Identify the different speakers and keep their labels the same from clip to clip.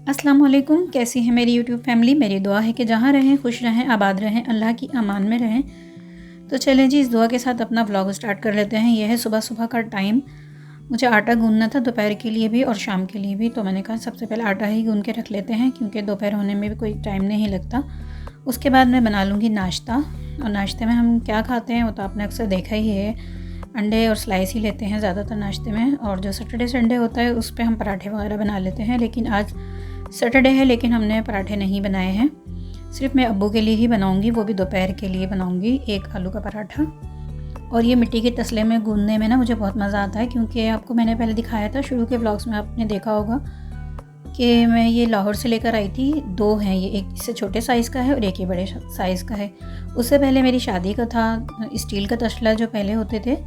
Speaker 1: अस्सलाम वालेकुम। कैसी है मेरी यूट्यूब फैमिली। मेरी दुआ है कि जहाँ रहें खुश रहें, आबाद रहें, अल्लाह की अमान में रहें। तो चलें जी, इस दुआ के साथ अपना व्लॉग स्टार्ट कर लेते हैं। यह है सुबह सुबह का टाइम। मुझे आटा गूंदना था दोपहर के लिए भी और शाम के लिए भी, तो मैंने कहा सबसे पहले आटा ही गूंद के रख लेते हैं क्योंकि दोपहर होने में भी कोई टाइम नहीं लगता। उसके बाद मैं बना लूँगी नाश्ता। और नाश्ते में हम क्या खाते हैं वो तो आपने अक्सर देखा ही है, अंडे और स्लाइस ही लेते हैं ज़्यादातर नाश्ते में। और जो सैटरडे संडे होता है उस पर हम पराठे वगैरह बना लेते हैं, लेकिन आज सैटरडे है लेकिन हमने पराठे नहीं बनाए हैं। सिर्फ मैं अब्बू के लिए ही बनाऊंगी, वो भी दोपहर के लिए बनाऊंगी, एक आलू का पराठा। और ये मिट्टी के तसले में गूंदने में ना मुझे बहुत मज़ा आता है क्योंकि आपको मैंने पहले दिखाया था शुरू के व्लॉग्स में, आपने देखा होगा कि मैं ये लाहौर से लेकर आई थी। दो हैं ये, एक इससे छोटे साइज़ का है और एक ये बड़े साइज़ का है। उससे पहले मेरी शादी का था स्टील का तसला, जो पहले होते थे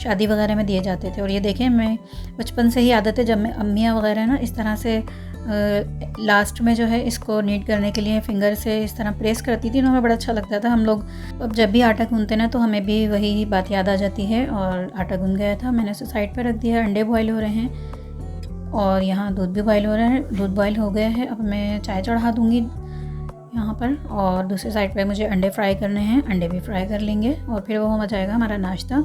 Speaker 1: शादी वगैरह में दिए जाते थे। और ये देखें, मैं बचपन से ही आदत है, जब मैं अम्मियाँ वगैरह ना इस तरह से लास्ट में जो है इसको नीट करने के लिए फिंगर से इस तरह प्रेस करती थी, तो हमें बड़ा अच्छा लगता था। हम लोग अब जब भी आटा गूंदते ना तो हमें भी वही बात याद आ जाती है। और आटा गूंद गया था, मैंने उसे साइड पर रख दिया। अंडे बॉयल हो रहे हैं और यहाँ दूध भी बॉयल हो रहा है। दूध बॉयल हो गया है, अब मैं चाय चढ़ा दूँगी यहाँ पर। और दूसरी साइड पर मुझे अंडे फ्राई करने हैं, अंडे भी फ्राई कर लेंगे और फिर वो हो जाएगा हमारा नाश्ता।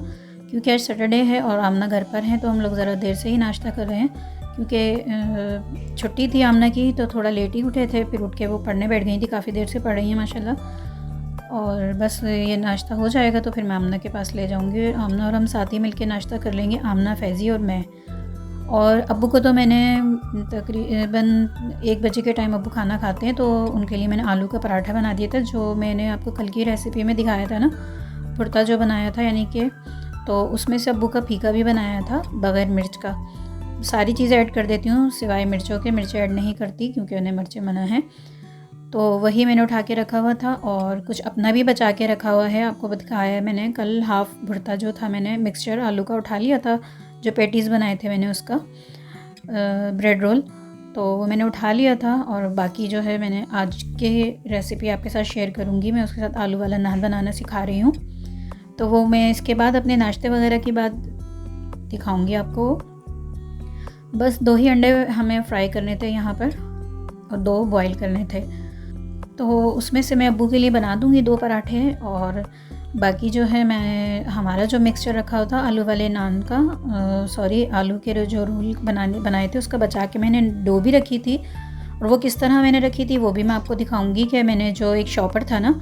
Speaker 1: क्योंकि आज सैटरडे है और आमना घर पर है तो हम लोग ज़रा देर से ही नाश्ता कर रहे हैं क्योंकि छुट्टी थी आमना की, तो थोड़ा लेट ही उठे थे। फिर उठ के वो पढ़ने बैठ गई थी, काफ़ी देर से पढ़ रही हैं माशाल्लाह। और बस ये नाश्ता हो जाएगा तो फिर मैं आमना के पास ले जाऊंगी। आमना और हम साथ ही मिलके नाश्ता कर लेंगे, आमना, फैज़ी और मैं। और अब्बू को तो मैंने तकरीबन 1 बजे के टाइम अब्बू खाना खाते हैं, तो उनके लिए मैंने आलू का पराठा बना दिया था, जो मैंने आपको कल की रेसिपी में दिखाया था ना, भुर्ता जो बनाया था यानी कि, तो उसमें से अब्बू का फीका भी बनाया था बग़ैर मिर्च का। सारी चीज़ें ऐड कर देती हूँ सिवाय मिर्चों के, मिर्चें ऐड नहीं करती क्योंकि उन्हें मिर्चें मना है। तो वही मैंने उठा के रखा हुआ था और कुछ अपना भी बचा के रखा हुआ है। आपको दिखाया है मैंने कल, हाफ़ भुर्ता जो था मैंने मिक्सचर आलू का उठा लिया था, जो पैटीज़ बनाए थे मैंने उसका ब्रेड रोल, तो वो मैंने उठा लिया था। और बाकी जो है मैंने आज के रेसिपी आपके साथ शेयर करूँगी। मैं उसके साथ आलू वाला नान बनाना सिखा रही हूँ, तो वो मैं इसके बाद अपने नाश्ते वगैरह की बात दिखाऊंगी आपको। बस 2 ही अंडे हमें फ्राई करने थे यहाँ पर और 2 बॉईल करने थे, तो उसमें से मैं अब्बू के लिए बना दूँगी 2 पराठे। और बाकी जो है मैं हमारा जो मिक्सचर रखा हुआ था आलू वाले नान का, सॉरी आलू के जो रोल बनाए थे उसका बचा के मैंने डो भी रखी थी। और वो किस तरह मैंने रखी थी वो भी मैं आपको दिखाऊंगी। कि मैंने जो एक शॉपर था ना,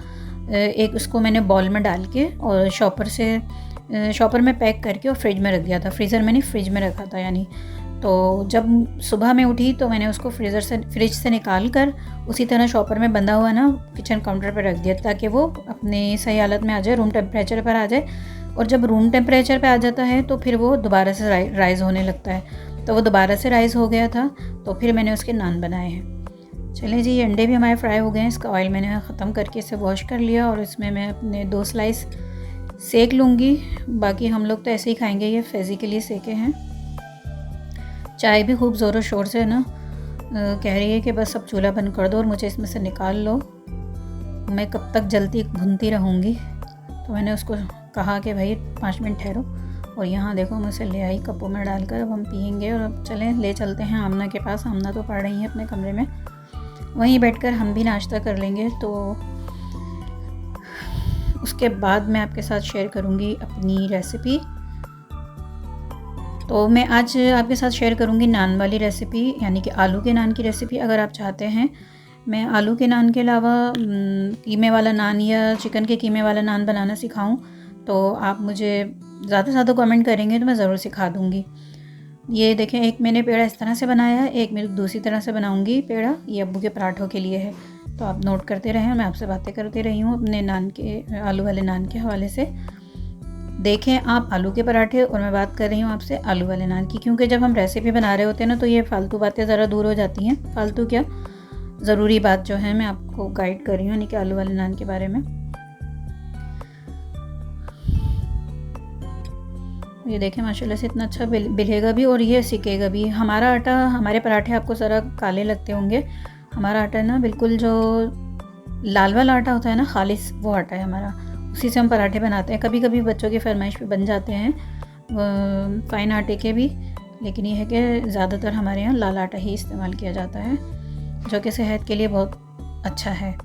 Speaker 1: एक उसको मैंने बॉल में डाल के और शॉपर में पैक करके और फ्रिज में रख दिया था। फ्रीज़र में नहीं, फ्रिज में रखा था यानी। तो जब सुबह में उठी तो मैंने उसको फ्रिज से निकाल कर उसी तरह शॉपर में बंधा हुआ ना किचन काउंटर पर रख दिया, ताकि वो अपनी सही हालत में आ जाए, रूम टेम्परेचर पर आ जाए। और जब रूम टेम्परेचर पर आ जाता है तो फिर वो दोबारा से राइज़ होने लगता है। तो वो दोबारा से राइज़ हो गया था, तो फिर मैंने उसके नान बनाए हैं। चलें जी, ये अंडे भी हमारे फ्राई हो गए हैं। इसका ऑयल मैंने ख़त्म करके इसे वॉश कर लिया और इसमें मैं अपने 2 स्लाइस सेक लूँगी। बाकी हम लोग तो ऐसे ही खाएंगे, ये फैज़ी के लिए सेके हैं। चाय भी खूब ज़ोरों शोर से ना कह रही है कि बस अब चूल्हा बंद कर दो और मुझे इसमें से निकाल लो, मैं कब तक जलती भुनती रहूँगी। तो मैंने उसको कहा कि भाई 5 मिनट ठहरो। और यहाँ देखो मैं उसे ले आई कपों में डालकर, अब हम पियेंगे। और अब चलें ले चलते हैं आमना के पास। आमना तो पढ़ रही है अपने कमरे में, वहीं बैठकर हम भी नाश्ता कर लेंगे। तो उसके बाद मैं आपके साथ शेयर करूँगी अपनी रेसिपी। तो मैं आज आपके साथ शेयर करूँगी नान वाली रेसिपी, यानी कि आलू के नान की रेसिपी। अगर आप चाहते हैं मैं आलू के नान के अलावा कीमे वाला नान या चिकन के कीमे वाला नान बनाना सिखाऊं, तो आप मुझे ज़्यादा से ज़्यादा कमेंट करेंगे तो मैं ज़रूर सिखा दूँगी। ये देखें, एक मैंने पेड़ा इस तरह से बनाया है, एक मैं दूसरी तरह से बनाऊँगी पेड़ा। ये अब्बू के पराठों के लिए है, तो आप नोट करते रहें। मैं आपसे बातें करती रही हूँ अपने नान के, आलू वाले नान के हवाले से। देखें आप आलू के पराठे और मैं बात कर रही हूँ आपसे आलू वाले नान की, क्योंकि जब हम रेसिपी बना रहे होते हैं ना तो ये फालतू बातें ज़रा दूर हो जाती हैं। फालतू क्या, ज़रूरी बात जो है मैं आपको गाइड कर रही हूँ, यानी कि आलू वाले नान के बारे में। ये देखें माशाल्लाह से इतना अच्छा बिलेगा भी और ये सिकेगा भी। हमारा आटा, हमारे पराठे आपको ज़रा काले लगते होंगे, हमारा आटा ना बिल्कुल जो लाल वाला आटा होता है ना, खालिस, वो आटा है हमारा, उसी से हम पराठे बनाते हैं। कभी कभी बच्चों की फरमाइश पे बन जाते हैं फ़ाइन आटे के भी, लेकिन ये है कि ज़्यादातर हमारे यहाँ लाल आटा ही इस्तेमाल किया जाता है। जो कि सेहत के लिए बहुत अच्छा है।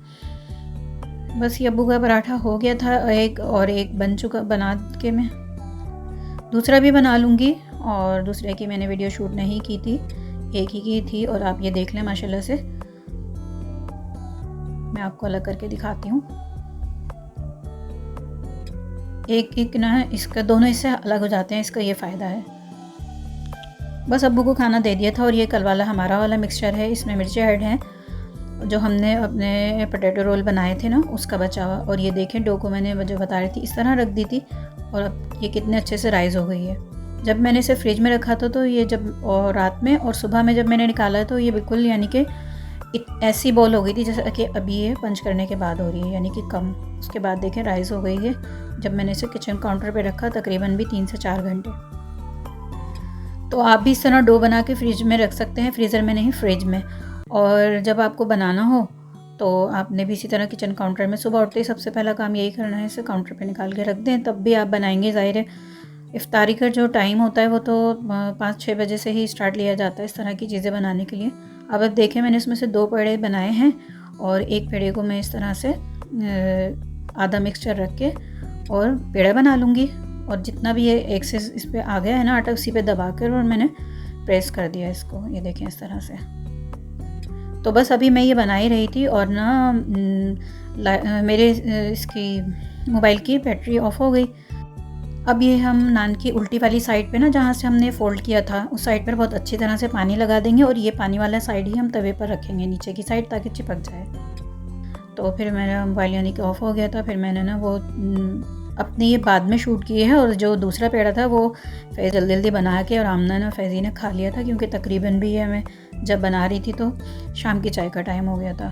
Speaker 1: बस ये अब्बू का पराठा हो गया था, एक बन चुका, बना के मैं दूसरा भी बना लूँगी। और दूसरे की मैंने वीडियो शूट नहीं की थी, एक ही की थी। और आप ये देख लें माशाल्लाह से, मैं आपको अलग करके दिखाती हूँ। एक ना इसका दोनों हिस्से अलग हो जाते हैं, इसका ये फ़ायदा है। बस अब्बू को खाना दे दिया था। और ये कल वाला हमारा वाला मिक्सचर है, इसमें मिर्चें ऐड हैं जो हमने अपने पोटैटो रोल बनाए थे ना, उसका बचा हुआ। और ये देखें, डो को मैंने जो बता रही थी इस तरह रख दी थी, और अब ये कितने अच्छे से राइज़ हो गई है। जब मैंने इसे फ्रिज में रखा था तो ये जब और रात में और सुबह में जब मैंने निकाला तो ये बिल्कुल यानी कि ऐसी बॉल हो गई थी जैसे कि अभी ये पंच करने के बाद हो रही है, यानी कि कम। उसके बाद देखें राइज़ हो गई है। जब मैंने इसे किचन काउंटर पे रखा तकरीबन भी 3 से 4 घंटे। तो आप भी इस तरह डो बना के फ्रिज में रख सकते हैं, फ्रीज़र में नहीं, फ्रिज में। और जब आपको बनाना हो तो आपने भी इसी तरह किचन काउंटर में सुबह उठते ही सबसे पहला काम यही करना है, इसे काउंटर पे निकाल के रख दें, तब भी आप बनाएंगे। ज़ाहिर है इफ्तारी का जो टाइम होता है वो तो 5-6 बजे से ही स्टार्ट लिया जाता है इस तरह की चीज़ें बनाने के लिए। अब देखें, मैंने इसमें से 2 पेड़े बनाए हैं और एक पेड़े को मैं इस तरह से आधा मिक्सचर रख के और पेड़ा बना लूँगी। और जितना भी ये एक्सेस इस पर आ गया है ना आटा, उसी पे दबा कर और मैंने प्रेस कर दिया इसको, ये देखें इस तरह से। तो बस अभी मैं ये बना ही रही थी और ना मेरे इसकी मोबाइल की बैटरी ऑफ हो गई। अब ये हम नान की उल्टी वाली साइड पे ना, जहाँ से हमने फ़ोल्ड किया था, उस साइड पर बहुत अच्छी तरह से पानी लगा देंगे और ये पानी वाला साइड ही हम तवे पर रखेंगे नीचे की साइड, ताकि चिपक जाए। तो फिर मेरा मोबाइल यानी कि ऑफ़ हो गया था। फिर मैंने ना वो अपने ये बाद में शूट किए हैं। और जो दूसरा पेड़ा था वो फैज़ जल्दी जल्दी बना के और आमना ना फैज़ी ने खा लिया था, क्योंकि तकरीबन भी ये मैं जब बना रही थी तो शाम की चाय का टाइम हो गया था।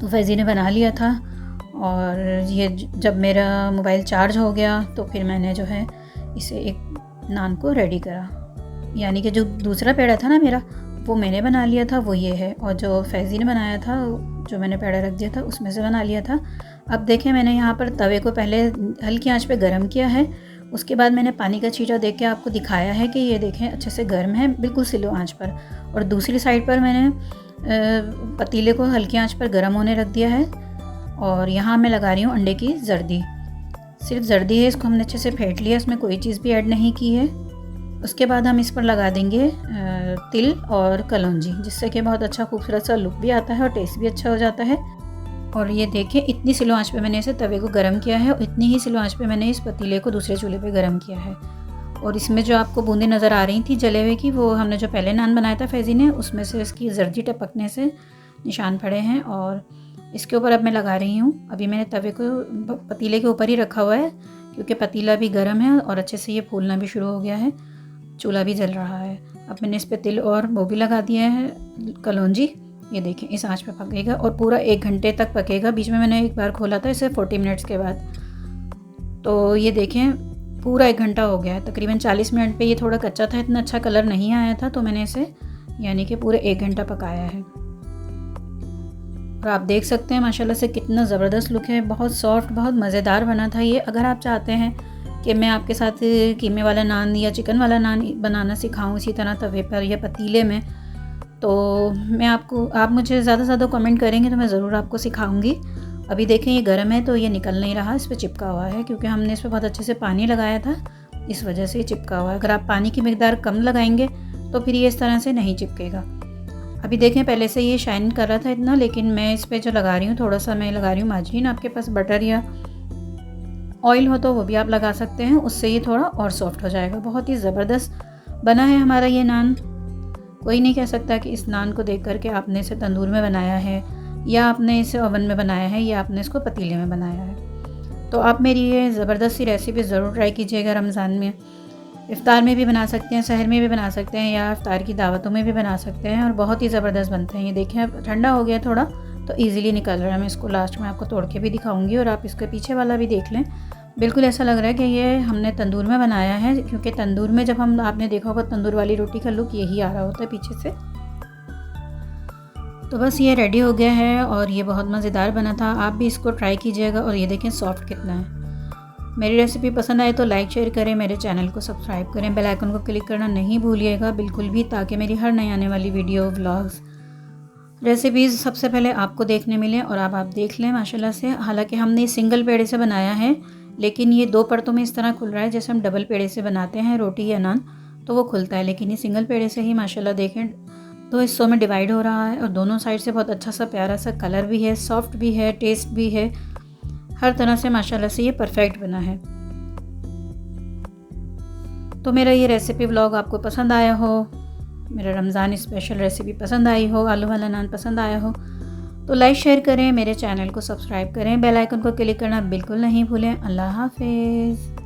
Speaker 1: तो फैज़ी ने बना लिया था। और ये जब मेरा मोबाइल चार्ज हो गया तो फिर मैंने जो है इसे एक नान को रेडी करा, यानी कि जो दूसरा पेड़ा था ना मेरा, वो मैंने बना लिया था, वो ये है। और जो फैज़ी ने बनाया था, जो मैंने पेड़ा रख दिया था, उसमें से बना लिया था। अब देखें, मैंने यहाँ पर तवे को पहले हल्की आंच पे गरम किया है। उसके बाद मैंने पानी का छींटा देख के आपको दिखाया है कि ये देखें अच्छे से गर्म है, बिल्कुल स्लो आंच पर। और दूसरी साइड पर मैंने पतीले को हल्की आंच पर गर्म होने रख दिया है। और यहाँ मैं लगा रही हूँ अंडे की जर्दी, सिर्फ जर्दी है, इसको हमने अच्छे से फेंट लिया, इसमें कोई चीज़ भी ऐड नहीं की है। उसके बाद हम इस पर लगा देंगे तिल और कलौंजी, जिससे कि बहुत अच्छा खूबसूरत सा लुक भी आता है और टेस्ट भी अच्छा हो जाता है। और ये देखें, इतनी स्लो आंच पे मैंने इसे तवे को गर्म किया है और इतनी ही स्लो आंच पे मैंने इस पतीले को दूसरे चूल्हे पे गर्म किया है। और इसमें जो आपको बूंदें नज़र आ रही थी जले हुए की, वो हमने जो पहले नान बनाया था फैज़ी ने, उसमें से इसकी जर्दी टपकने से निशान पड़े हैं। और इसके ऊपर अब मैं लगा रही हूँ। अभी मैंने तवे को पतीले के ऊपर ही रखा हुआ है, क्योंकि पतीला भी गर्म है और अच्छे से ये फूलना भी शुरू हो गया है, चूल्हा भी जल रहा है। अब मैंने इस पर तिल और वो भी लगा दिया है, कलौंजी। ये देखें, इस आंच पे पकेगा और पूरा 1 घंटे तक पकेगा। बीच में मैंने एक बार खोला था इसे 40 मिनट्स के बाद। तो ये देखें, पूरा 1 घंटा हो गया है। तकरीबन 40 मिनट पे ये थोड़ा कच्चा था, इतना अच्छा कलर नहीं आया था, तो मैंने इसे यानी कि पूरे 1 घंटा पकाया है। और आप देख सकते हैं माशाल्लाह से कितना ज़बरदस्त लुक है, बहुत सॉफ्ट, बहुत मज़ेदार बना था ये। अगर आप चाहते हैं कि मैं आपके साथ कीमे वाला नान या चिकन वाला नान बनाना सिखाऊं इसी तरह तवे पर या पतीले में, तो मैं आप मुझे ज़्यादा से ज़्यादा कमेंट करेंगे तो मैं ज़रूर आपको सिखाऊंगी। अभी देखें, ये गर्म है तो ये निकल नहीं रहा, इस पर चिपका हुआ है, क्योंकि हमने इस पर बहुत अच्छे से पानी लगाया था, इस वजह से ये चिपका हुआ है। अगर आप पानी की मिकदार कम लगाएंगे तो फिर ये इस तरह से नहीं चिपकेगा। अभी देखें, पहले से ये शाइन कर रहा था इतना, लेकिन मैं इस पर जो लगा रही हूँ, थोड़ा सा मैं लगा रही हूँ मार्जरीन। आपके पास बटर या ऑयल हो तो वो भी आप लगा सकते हैं, उससे ये थोड़ा और सॉफ्ट हो जाएगा। बहुत ही ज़बरदस्त बना है हमारा ये नान। कोई नहीं कह सकता कि इस नान को देख करके आपने इसे तंदूर में बनाया है या आपने इसे ओवन में बनाया है या आपने इसको पतीले में बनाया है। तो आप मेरी ये ज़बरदस्त सी रेसिपी ज़रूर ट्राई कीजिएगा। रमज़ान में इफ़्तार में भी बना सकते हैं, सहर में भी बना सकते हैं, या इफ़्तार की दावतों में भी बना सकते हैं, और बहुत ही ज़बरदस्त बनते हैं। ये देखें, अब ठंडा हो गया थोड़ा तो ईज़िली निकल रहा है। मैं इसको लास्ट में आपको तोड़ के भी दिखाऊंगी और आप इसके पीछे वाला भी देख लें। बिल्कुल ऐसा लग रहा है कि ये हमने तंदूर में बनाया है, क्योंकि तंदूर में जब आपने देखा होगा तंदूर वाली रोटी का लुक यही आ रहा होता है पीछे से। तो बस ये रेडी हो गया है और ये बहुत मज़ेदार बना था। आप भी इसको ट्राई कीजिएगा। और ये देखें सॉफ्ट कितना है। मेरी रेसिपी पसंद आए तो लाइक शेयर करें, मेरे चैनल को सब्सक्राइब करें, बेल आइकन को क्लिक करना नहीं भूलिएगा बिल्कुल भी, ताकि मेरी हर नई आने वाली वीडियो व्लॉग्स रेसिपीज़ सबसे पहले आपको देखने मिले और अब आप देख लें माशाल्लाह से। हालांकि हमने सिंगल पेड़े से बनाया है, लेकिन ये 2 परतों में इस तरह खुल रहा है जैसे हम डबल पेड़े से बनाते हैं रोटी या नान, तो वो खुलता है। लेकिन ये सिंगल पेड़े से ही माशाल्लाह देखें 2 हिस्सों में डिवाइड हो रहा है और दोनों साइड से बहुत अच्छा सा प्यारा सा कलर भी है, सॉफ्ट भी है, टेस्ट भी है, हर तरह से माशाल्लाह से ये परफेक्ट बना है। तो मेरा ये रेसिपी व्लॉग आपको पसंद आया हो, मेरा रमज़ान स्पेशल रेसिपी पसंद आई हो, आलू वाला नान पसंद आया हो, तो लाइक शेयर करें, मेरे चैनल को सब्सक्राइब करें, बेल आइकन को क्लिक करना बिल्कुल नहीं भूलें। अल्लाह हाफिज़।